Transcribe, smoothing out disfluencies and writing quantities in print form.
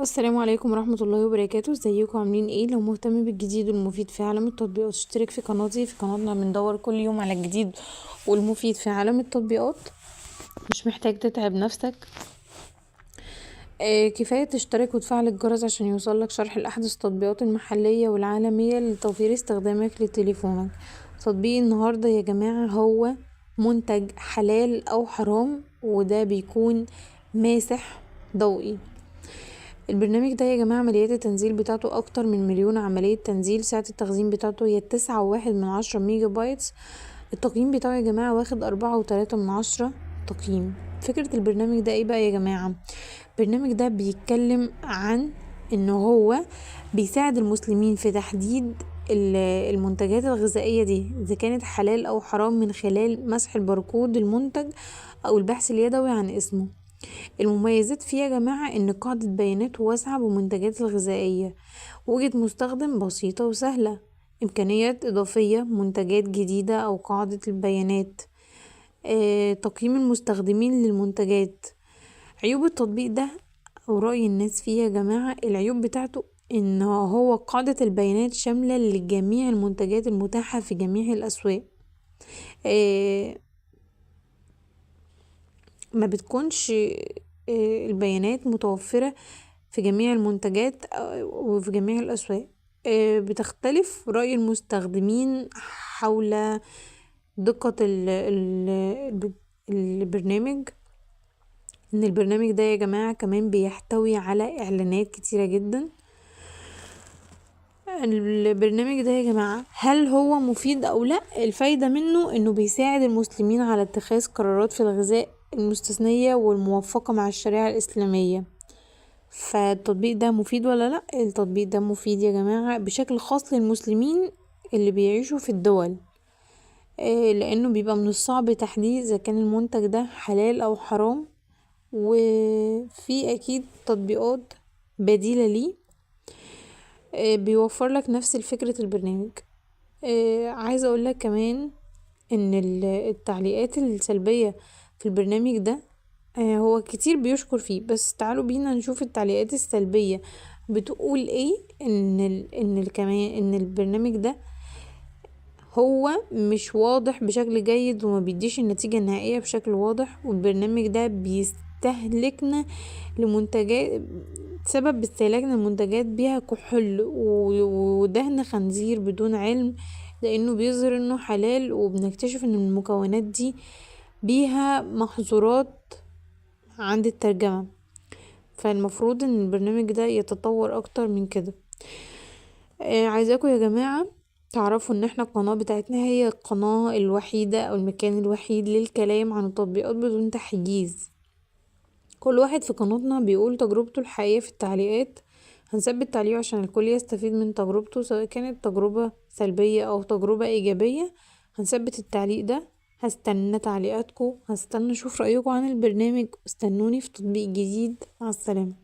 السلام عليكم ورحمة الله وبركاته. ازيكم عاملين ايه؟ لو مهتم بالجديد والمفيد في عالم التطبيقات اشترك في قناتي. في قناتنا بندور كل يوم على الجديد والمفيد في عالم التطبيقات. مش محتاج تتعب نفسك، كفاية تشترك وتفعل الجرس عشان يوصلك شرح الأحدث التطبيقات المحلية والعالمية لتوفير استخدامك لتليفونك. تطبيق النهاردة يا جماعة هو منتج حلال أو حرام، وده بيكون ماسح ضوئي. البرنامج ده يا جماعة عمليات التنزيل بتاعته أكتر من 1,000,000 عملية تنزيل. سعة التخزين بتاعته هي 9.1 ميجا بايتس. التقييم بتاعه يا جماعة واخد 4.3 تقييم. فكرة البرنامج ده ايه بقى يا جماعة؟ البرنامج ده بيتكلم عن ان هو بيساعد المسلمين في تحديد المنتجات الغذائية دي اذا كانت حلال او حرام من خلال مسح الباركود المنتج او البحث اليدوي عن اسمه. المميزات فيه يا جماعة ان قاعدة بيانات واسعة بمنتجات الغذائية، وجهة مستخدم بسيطة وسهلة، امكانيات اضافية، منتجات جديدة او قاعدة البيانات، تقييم المستخدمين للمنتجات. عيوب التطبيق ده او رأي الناس فيه يا جماعة، العيوب بتاعته ان هو قاعدة البيانات شاملة لجميع المنتجات المتاحة في جميع الاسواق. آه، ما بتكونش البيانات متوفرة في جميع المنتجات وفي جميع الأسواق. بتختلف رأي المستخدمين حول دقة البرنامج. ان البرنامج ده يا جماعة كمان بيحتوي على اعلانات كتيرة جدا. البرنامج ده يا جماعة هل هو مفيد او لا؟ الفايدة منه انه بيساعد المسلمين على اتخاذ قرارات في الغذاء المستثنية والموفقة مع الشريعة الإسلامية. فالتطبيق ده مفيد ولا لا؟ التطبيق ده مفيد يا جماعة بشكل خاص للمسلمين اللي بيعيشوا في الدول، لانه بيبقى من الصعب تحديد اذا كان المنتج ده حلال او حرام، وفي اكيد تطبيقات بديلة ليه بيوفر لك نفس الفكرة البرنامج. عايزة اقول لك كمان ان التعليقات السلبية في البرنامج ده هو كتير بيشكر فيه، بس تعالوا بينا نشوف التعليقات السلبية بتقول ايه. كمان ان البرنامج ده هو مش واضح بشكل جيد وما بيديش النتيجة النهائية بشكل واضح، والبرنامج ده بيستهلكنا لمنتجات، سبب استهلاكنا المنتجات بيها كحول ودهن خنزير بدون علم، لانه بيظهر انه حلال وبنكتشف ان المكونات دي بيها محظورات عند الترجمة. فالمفروض ان البرنامج ده يتطور اكتر من كده. عايزاكم يا جماعة تعرفوا ان احنا القناة بتاعتنا هي القناة الوحيدة او المكان الوحيد للكلام عن التطبيقات بدون تحييز. كل واحد في قناتنا بيقول تجربته الحقيقية في التعليقات. هنثبت تعليقه عشان الكل يستفيد من تجربته، سواء كانت تجربة سلبية او تجربة ايجابية. هنثبت التعليق ده. هستنى تعليقاتكم، هستنى اشوف رأيكم عن البرنامج. استنوني في تطبيق جديد. مع السلامة.